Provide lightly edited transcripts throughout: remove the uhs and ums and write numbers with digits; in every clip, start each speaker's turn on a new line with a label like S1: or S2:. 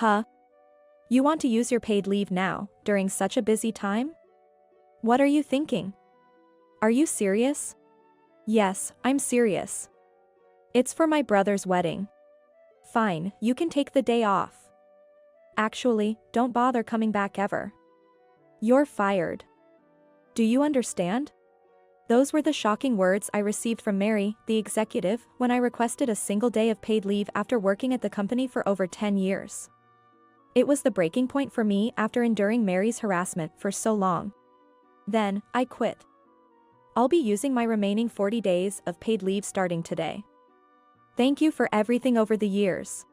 S1: Huh? You want to use your paid leave now, during such a busy time? What are you thinking? Are you serious? Yes, I'm serious. It's for my brother's wedding. Fine, you can take the day off. Actually, don't bother coming back ever. You're fired. Do you understand? Those were the shocking words I received from Mary, the executive, when I requested a single day of paid leave after working at the company for over 10 years. It was the breaking point for me after enduring Mary's harassment for so long. Then, I quit. I'll be using my remaining 40 days of paid leave starting today. Thank you for everything over the years.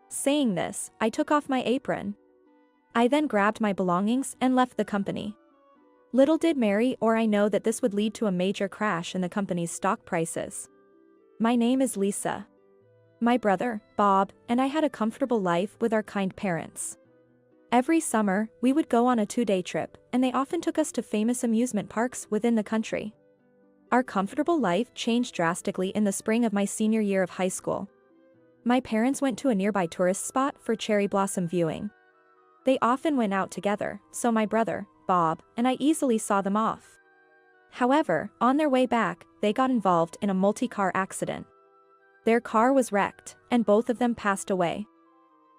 S1: Saying this, I took off my apron. I then grabbed my belongings and left the company. Little did Mary or I know that this would lead to a major crash in the company's stock prices. My name is Lisa. My brother, Bob, and I had a comfortable life with our kind parents. Every summer, we would go on a 2-day trip, and they often took us to famous amusement parks within the country. Our comfortable life changed drastically in the spring of my senior year of high school. My parents went to a nearby tourist spot for cherry blossom viewing. They often went out together, so my brother, Bob, and I easily saw them off. However, on their way back, they got involved in a multi-car accident. Their car was wrecked, and both of them passed away.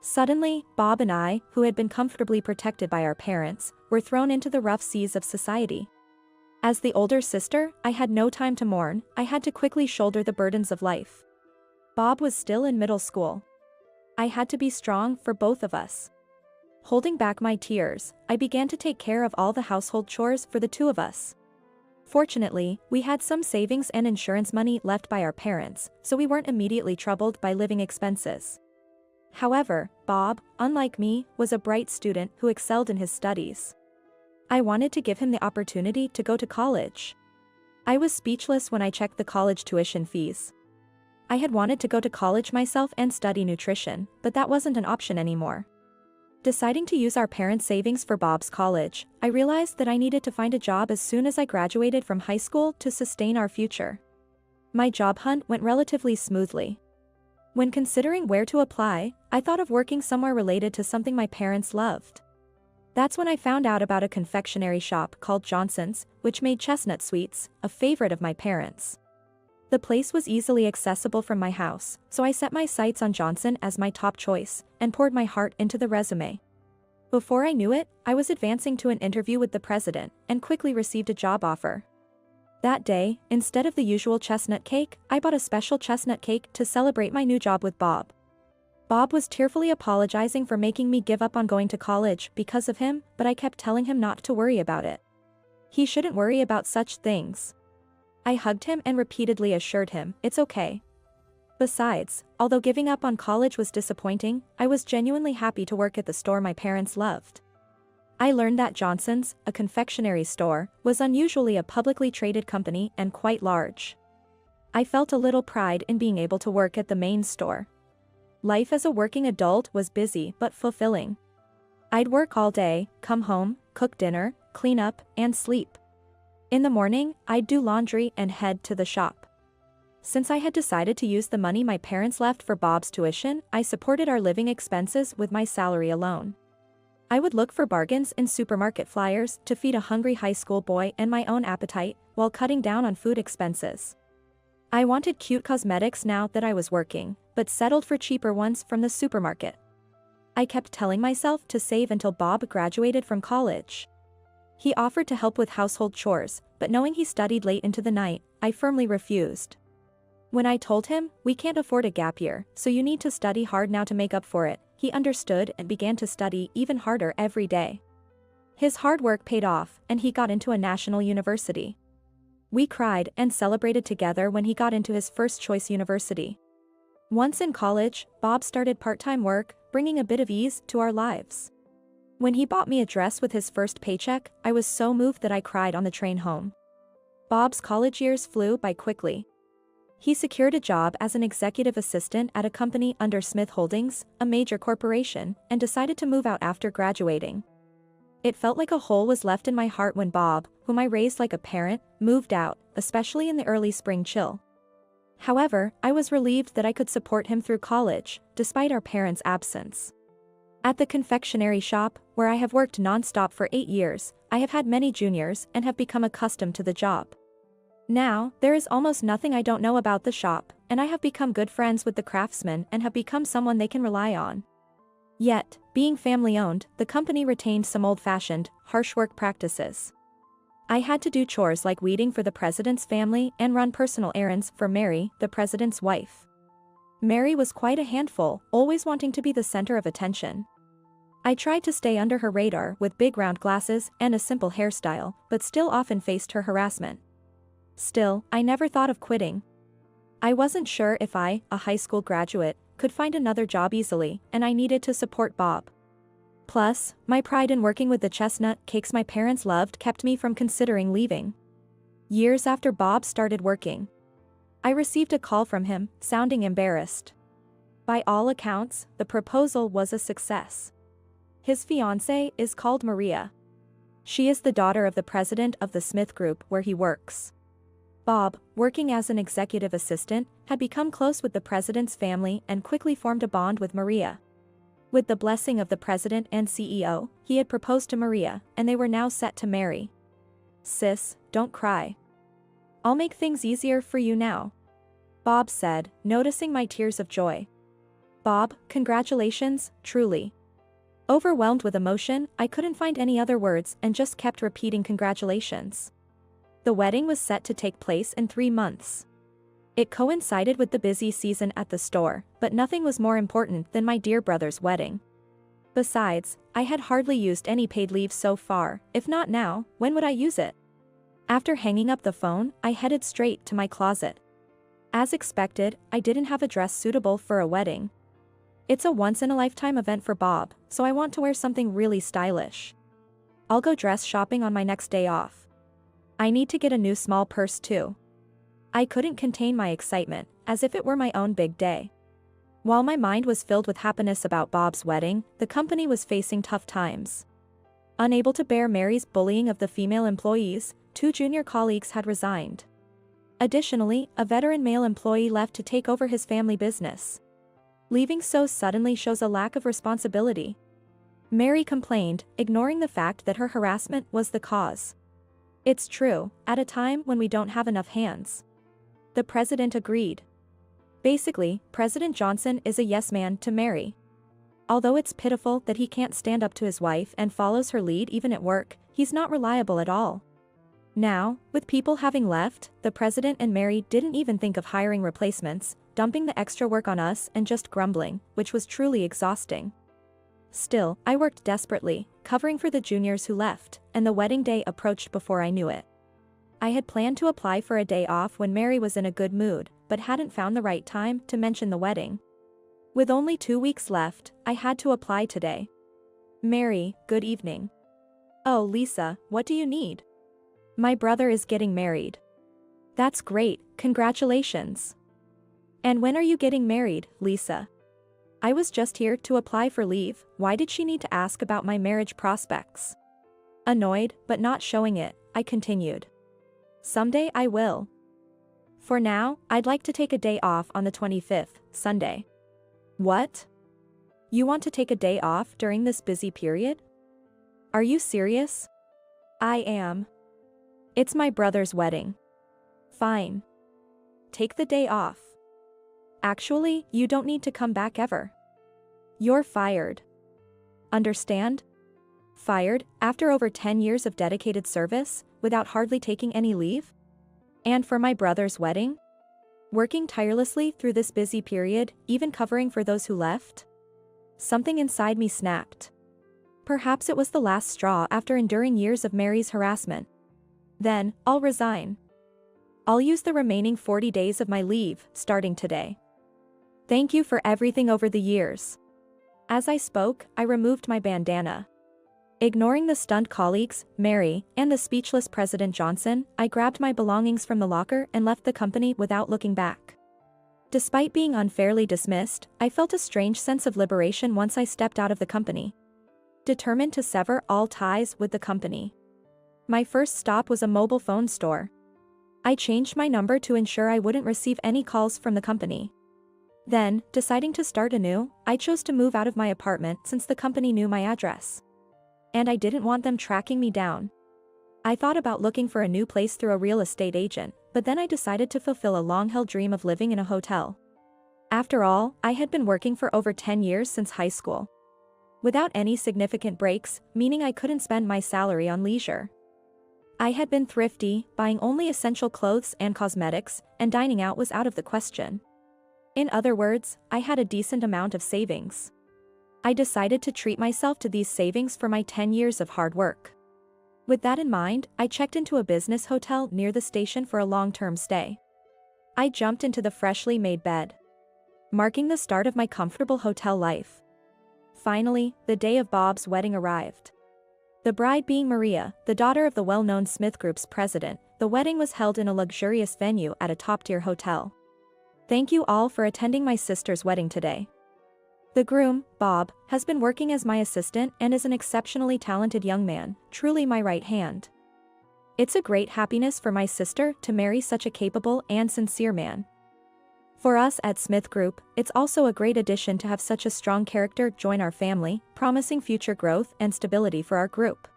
S1: Suddenly, Bob and I, who had been comfortably protected by our parents, were thrown into the rough seas of society. As the older sister, I had no time to mourn. I had to quickly shoulder the burdens of life. Bob was still in middle school. I had to be strong for both of us. Holding back my tears, I began to take care of all the household chores for the two of us. Fortunately, we had some savings and insurance money left by our parents, so we weren't immediately troubled by living expenses. However, Bob, unlike me, was a bright student who excelled in his studies. I wanted to give him the opportunity to go to college. I was speechless when I checked the college tuition fees. I had wanted to go to college myself and study nutrition, but that wasn't an option anymore. Deciding to use our parents' savings for Bob's college, I realized that I needed to find a job as soon as I graduated from high school to sustain our future. My job hunt went relatively smoothly. When considering where to apply, I thought of working somewhere related to something my parents loved. That's when I found out about a confectionery shop called Johnson's, which made chestnut sweets, a favorite of my parents. The place was easily accessible from my house, so I set my sights on Johnson as my top choice, and poured my heart into the resume. Before I knew it, I was advancing to an interview with the president, and quickly received a job offer. That day, instead of the usual chestnut cake, I bought a special chestnut cake to celebrate my new job with Bob. Bob was tearfully apologizing for making me give up on going to college because of him, but I kept telling him not to worry about it. He shouldn't worry about such things. I hugged him and repeatedly assured him, it's okay. Besides, although giving up on college was disappointing, I was genuinely happy to work at the store my parents loved. I learned that Johnson's, a confectionery store, was unusually a publicly traded company and quite large. I felt a little pride in being able to work at the main store. Life as a working adult was busy but fulfilling. I'd work all day, come home, cook dinner, clean up, and sleep. In the morning, I'd do laundry and head to the shop. Since I had decided to use the money my parents left for Bob's tuition, I supported our living expenses with my salary alone. I would look for bargains in supermarket flyers to feed a hungry high school boy and my own appetite, while cutting down on food expenses. I wanted cute cosmetics now that I was working, but settled for cheaper ones from the supermarket. I kept telling myself to save until Bob graduated from college. He offered to help with household chores, but knowing he studied late into the night, I firmly refused. When I told him, we can't afford a gap year, so you need to study hard now to make up for it, he understood and began to study even harder every day. His hard work paid off, and he got into a national university. We cried and celebrated together when he got into his first choice university. Once in college, Bob started part-time work, bringing a bit of ease to our lives. When he bought me a dress with his first paycheck, I was so moved that I cried on the train home. Bob's college years flew by quickly. He secured a job as an executive assistant at a company under Smith Holdings, a major corporation, and decided to move out after graduating. It felt like a hole was left in my heart when Bob, whom I raised like a parent, moved out, especially in the early spring chill. However, I was relieved that I could support him through college, despite our parents' absence. At the confectionery shop, where I have worked non-stop for 8 years, I have had many juniors and have become accustomed to the job. Now, there is almost nothing I don't know about the shop, and I have become good friends with the craftsmen and have become someone they can rely on. Yet, being family-owned, the company retained some old-fashioned, harsh work practices. I had to do chores like weeding for the president's family and run personal errands for Mary, the president's wife. Mary was quite a handful, always wanting to be the center of attention. I tried to stay under her radar with big round glasses and a simple hairstyle, but still often faced her harassment. Still, I never thought of quitting. I wasn't sure if I, a high school graduate, could find another job easily, and I needed to support Bob. Plus, my pride in working with the chestnut cakes my parents loved kept me from considering leaving. Years after Bob started working, I received a call from him, sounding embarrassed. By all accounts, the proposal was a success. His fiancée is called Maria. She is the daughter of the president of the Smith Group where he works. Bob, working as an executive assistant, had become close with the president's family and quickly formed a bond with Maria. With the blessing of the president and CEO, he had proposed to Maria, and they were now set to marry. "Sis, don't cry. I'll make things easier for you now," Bob said, noticing my tears of joy. "Bob, congratulations, truly." Overwhelmed with emotion, I couldn't find any other words and just kept repeating congratulations. The wedding was set to take place in 3 months. It coincided with the busy season at the store, but nothing was more important than my dear brother's wedding. Besides, I had hardly used any paid leave so far. If not now, when would I use it? After hanging up the phone, I headed straight to my closet. As expected, I didn't have a dress suitable for a wedding. It's a once-in-a-lifetime event for Bob, so I want to wear something really stylish. I'll go dress shopping on my next day off. I need to get a new small purse too. I couldn't contain my excitement, as if it were my own big day. While my mind was filled with happiness about Bob's wedding, the company was facing tough times. Unable to bear Mary's bullying of the female employees, 2 junior colleagues had resigned. Additionally, a veteran male employee left to take over his family business. Leaving so suddenly shows a lack of responsibility. Mary complained, ignoring the fact that her harassment was the cause. "It's true, at a time when we don't have enough hands." The president agreed. Basically, President Johnson is a yes man to Mary. Although it's pitiful that he can't stand up to his wife and follows her lead even at work, he's not reliable at all. Now, with people having left, the president and Mary didn't even think of hiring replacements, dumping the extra work on us and just grumbling, which was truly exhausting. Still, I worked desperately, covering for the juniors who left, and the wedding day approached before I knew it. I had planned to apply for a day off when Mary was in a good mood, but hadn't found the right time to mention the wedding. With only 2 weeks left, I had to apply today. "Mary, good evening." "Oh, Lisa, what do you need?" "My brother is getting married." "That's great, congratulations." "And when are you getting married, Lisa?" I was just here to apply for leave. Why did she need to ask about my marriage prospects? Annoyed, but not showing it, I continued. "Someday I will. For now, I'd like to take a day off on the 25th, Sunday." "What? You want to take a day off during this busy period? Are you serious?" "I am. It's my brother's wedding." "Fine. Take the day off. Actually, you don't need to come back ever. You're fired. Understand? Fired, after over 10 years of dedicated service, without hardly taking any leave? And for my brother's wedding? Working tirelessly through this busy period, even covering for those who left?" Something inside me snapped. Perhaps it was the last straw after enduring years of Mary's harassment. Then, I'll resign. I'll use the remaining 40 days of my leave, starting today. Thank you for everything over the years. As I spoke, I removed my bandana. Ignoring the stunned colleagues, Mary, and the speechless President Johnson, I grabbed my belongings from the locker and left the company without looking back. Despite being unfairly dismissed, I felt a strange sense of liberation once I stepped out of the company. Determined to sever all ties with the company. My first stop was a mobile phone store. I changed my number to ensure I wouldn't receive any calls from the company. Then, deciding to start anew, I chose to move out of my apartment since the company knew my address. And I didn't want them tracking me down. I thought about looking for a new place through a real estate agent, but then I decided to fulfill a long-held dream of living in a hotel. After all, I had been working for over 10 years since high school. Without any significant breaks, meaning I couldn't spend my salary on leisure. I had been thrifty, buying only essential clothes and cosmetics, and dining out was out of the question. In other words, I had a decent amount of savings. I decided to treat myself to these savings for my 10 years of hard work. With that in mind, I checked into a business hotel near the station for a long-term stay. I jumped into the freshly made bed, marking the start of my comfortable hotel life. Finally, the day of Bob's wedding arrived. The bride being Maria, the daughter of the well-known Smith Group's president, the wedding was held in a luxurious venue at a top-tier hotel. Thank you all for attending my sister's wedding today. The groom, Bob, has been working as my assistant and is an exceptionally talented young man, truly my right hand. It's a great happiness for my sister to marry such a capable and sincere man. For us at Smith Group, it's also a great addition to have such a strong character join our family, promising future growth and stability for our group.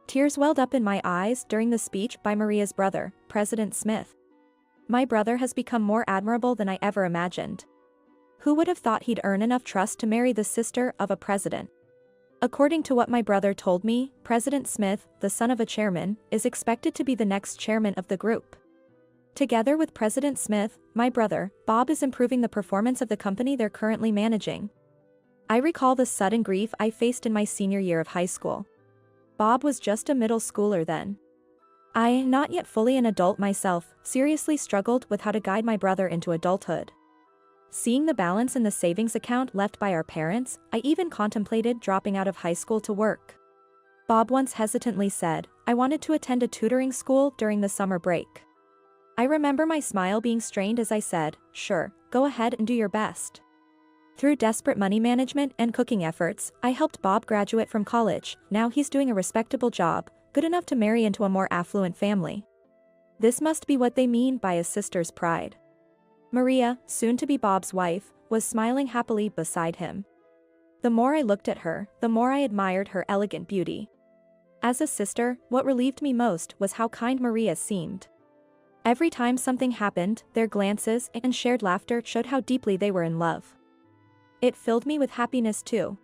S1: Tears welled up in my eyes during the speech by Maria's brother, President Smith. My brother has become more admirable than I ever imagined. Who would have thought he'd earn enough trust to marry the sister of a president? According to what my brother told me, President Smith, the son of a chairman, is expected to be the next chairman of the group. Together with President Smith, my brother, Bob, is improving the performance of the company they're currently managing. I recall the sudden grief I faced in my senior year of high school. Bob was just a middle schooler then. I, not yet fully an adult myself, seriously struggled with how to guide my brother into adulthood. Seeing the balance in the savings account left by our parents, I even contemplated dropping out of high school to work. Bob once hesitantly said, I wanted to attend a tutoring school during the summer break. I remember my smile being strained as I said, sure, go ahead and do your best. Through desperate money management and cooking efforts, I helped Bob graduate from college. Now he's doing a respectable job, good enough to marry into a more affluent family. This must be what they mean by a sister's pride. Maria, soon to be Bob's wife, was smiling happily beside him. The more I looked at her, the more I admired her elegant beauty. As a sister, what relieved me most was how kind Maria seemed. Every time something happened, their glances and shared laughter showed how deeply they were in love. It filled me with happiness too.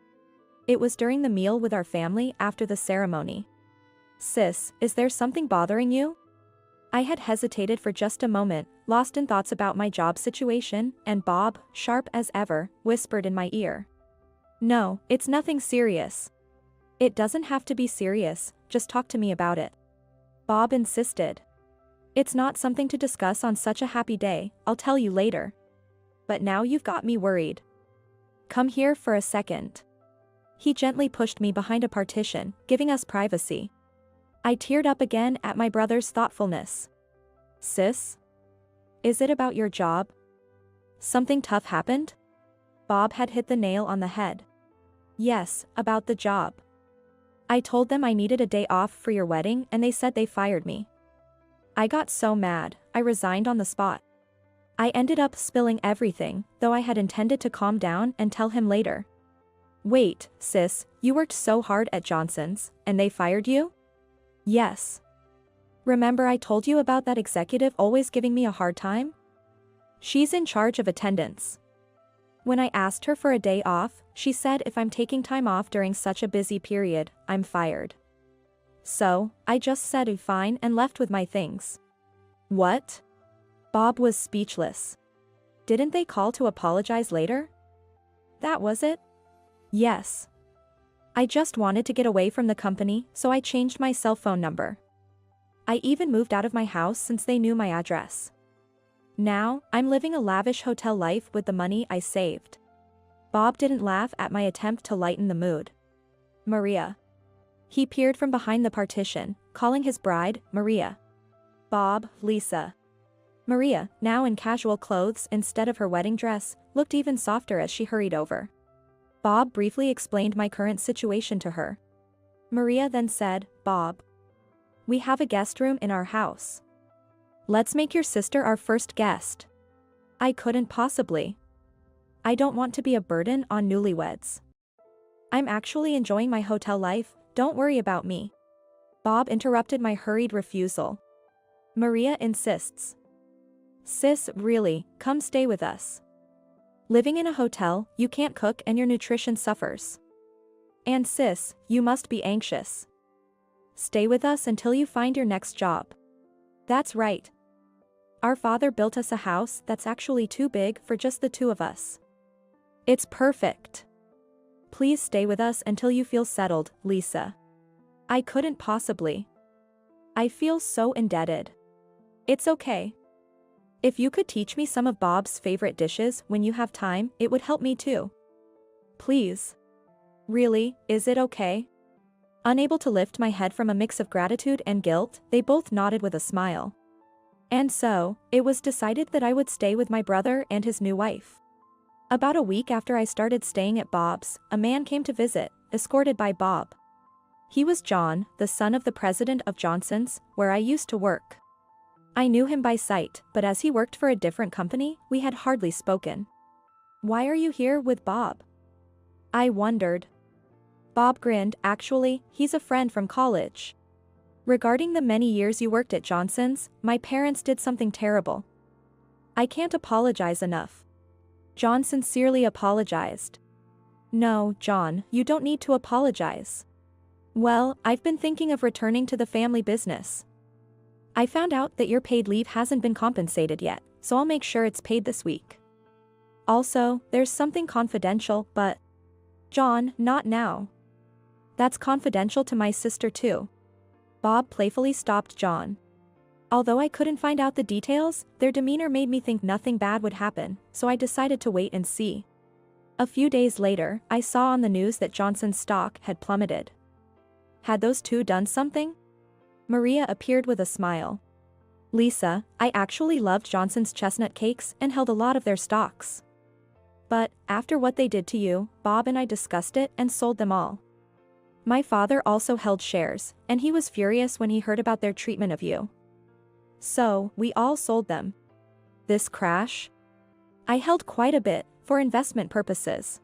S1: It was during the meal with our family after the ceremony. Sis, is there something bothering you? I had hesitated for just a moment, lost in thoughts about my job situation, and Bob, sharp as ever, whispered in my ear. No, it's nothing serious. It doesn't have to be serious, just talk to me about it. Bob insisted. It's not something to discuss on such a happy day, I'll tell you later. But now you've got me worried. Come here for a second. He gently pushed me behind a partition, giving us privacy. I teared up again at my brother's thoughtfulness. Sis? Is it about your job? Something tough happened? Bob had hit the nail on the head. Yes, about the job. I told them I needed a day off for your wedding and they said they fired me. I got so mad, I resigned on the spot. I ended up spilling everything, though I had intended to calm down and tell him later. Wait, sis, you worked so hard at Johnson's, and they fired you? Yes. Remember I told you about that executive always giving me a hard time? She's in charge of attendance. When I asked her for a day off, she said if I'm taking time off during such a busy period, I'm fired. So, I just said fine and left with my things. What? Bob was speechless. Didn't they call to apologize later? That was it? Yes. I just wanted to get away from the company, so I changed my cell phone number. I even moved out of my house since they knew my address. Now, I'm living a lavish hotel life with the money I saved. Bob didn't laugh at my attempt to lighten the mood. Maria. He peered from behind the partition, calling his bride, Maria. Bob, Lisa. Maria, now in casual clothes instead of her wedding dress, looked even softer as she hurried over. Bob briefly explained my current situation to her. Maria then said, Bob. We have a guest room in our house. Let's make your sister our first guest. I couldn't possibly. I don't want to be a burden on newlyweds. I'm actually enjoying my hotel life, don't worry about me. Bob interrupted my hurried refusal. Maria insists. Sis, really, come stay with us. Living in a hotel, you can't cook and your nutrition suffers. And sis, you must be anxious. Stay with us until you find your next job. That's right. Our father built us a house that's actually too big for just the two of us. It's perfect. Please stay with us until you feel settled, Lisa. I couldn't possibly. I feel so indebted. It's okay. If you could teach me some of Bob's favorite dishes when you have time, it would help me too. Please. Really, is it okay? Unable to lift my head from a mix of gratitude and guilt, they both nodded with a smile. And so, it was decided that I would stay with my brother and his new wife. About a week after I started staying at Bob's, a man came to visit, escorted by Bob. He was John, the son of the president of Johnson's, where I used to work. I knew him by sight, but as he worked for a different company, we had hardly spoken. Why are you here with Bob? I wondered. Bob grinned. Actually, he's a friend from college. Regarding the many years you worked at Johnson's, my parents did something terrible. I can't apologize enough. John sincerely apologized. No, John, you don't need to apologize. Well, I've been thinking of returning to the family business. I found out that your paid leave hasn't been compensated yet, so I'll make sure it's paid this week. Also, there's something confidential, but... John, not now. That's confidential to my sister too. Bob playfully stopped John. Although I couldn't find out the details, their demeanor made me think nothing bad would happen, so I decided to wait and see. A few days later, I saw on the news that Johnson's stock had plummeted. Had those two done something? Maria appeared with a smile. Lisa, I actually loved Johnson's chestnut cakes and held a lot of their stocks. But, after what they did to you, Bob and I discussed it and sold them all. My father also held shares, and he was furious when he heard about their treatment of you. So, we all sold them. This crash? I held quite a bit, for investment purposes.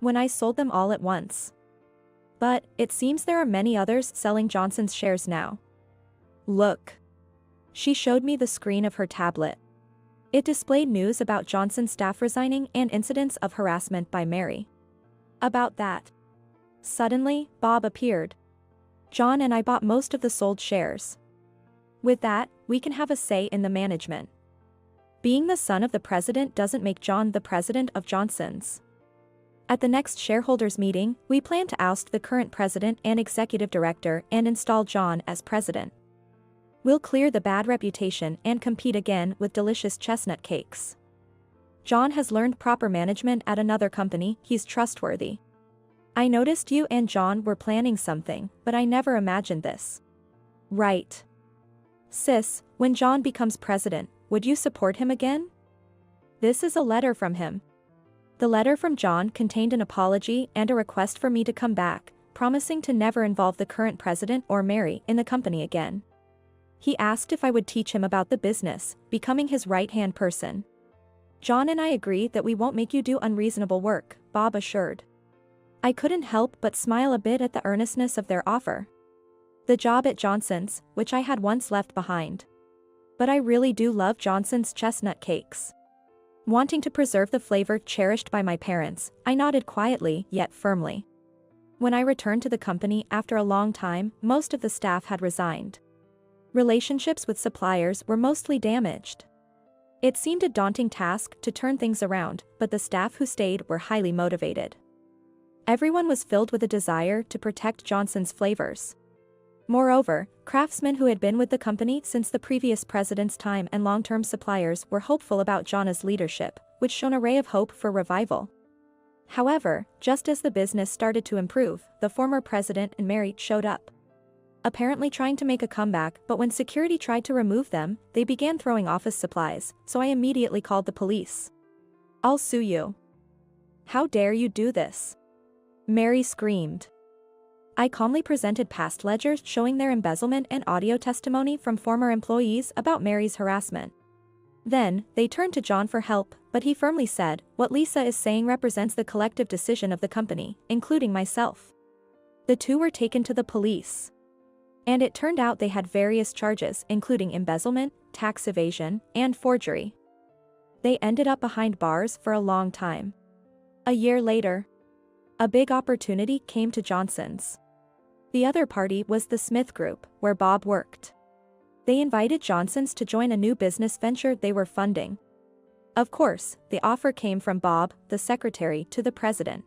S1: When I sold them all at once. But, it seems there are many others selling Johnson's shares now. Look. She showed me the screen of her tablet. It displayed news about Johnson's staff resigning and incidents of harassment by Mary. About that. Suddenly, Bob appeared. John and I bought most of the sold shares. With that, we can have a say in the management. Being the son of the president doesn't make John the president of Johnson's. At the next shareholders meeting, we plan to oust the current president and executive director and install John as president. We'll clear the bad reputation and compete again with delicious chestnut cakes. John has learned proper management at another company, he's trustworthy. I noticed you and John were planning something, but I never imagined this. Right. Sis, when John becomes president, would you support him again? This is a letter from him. The letter from John contained an apology and a request for me to come back, promising to never involve the current president or Mary in the company again. He asked if I would teach him about the business, becoming his right-hand person. John and I agree that we won't make you do unreasonable work, Bob assured. I couldn't help but smile a bit at the earnestness of their offer. The job at Johnson's, which I had once left behind. But I really do love Johnson's chestnut cakes. Wanting to preserve the flavor cherished by my parents, I nodded quietly yet firmly. When I returned to the company after a long time, most of the staff had resigned. Relationships with suppliers were mostly damaged. It seemed a daunting task to turn things around, but the staff who stayed were highly motivated. Everyone was filled with a desire to protect Johnson's flavors. Moreover, craftsmen who had been with the company since the previous president's time and long-term suppliers were hopeful about John's leadership, which shone a ray of hope for revival. However, just as the business started to improve, the former president and Mary showed up. Apparently trying to make a comeback, but when security tried to remove them, they began throwing office supplies, so I immediately called the police. I'll sue you. How dare you do this? Mary screamed. I calmly presented past ledgers showing their embezzlement and audio testimony from former employees about Mary's harassment. Then, they turned to John for help, but he firmly said, "What Lisa is saying represents the collective decision of the company, including myself." The two were taken to the police. And it turned out they had various charges, including embezzlement, tax evasion, and forgery. They ended up behind bars for a long time. A year later, a big opportunity came to Johnson's. The other party was the Smith Group, where Bob worked. They invited Johnsons to join a new business venture they were funding. Of course, the offer came from Bob, the secretary to the president.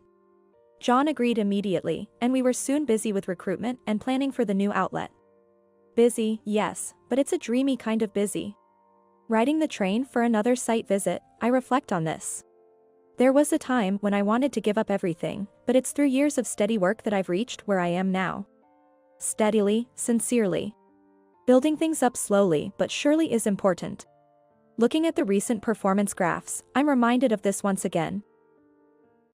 S1: John agreed immediately, and we were soon busy with recruitment and planning for the new outlet. Busy, yes, but it's a dreamy kind of busy. Riding the train for another site visit, I reflect on this. There was a time when I wanted to give up everything, but it's through years of steady work that I've reached where I am now. Steadily, sincerely. Building things up slowly but surely is important. Looking at the recent performance graphs, I'm reminded of this once again.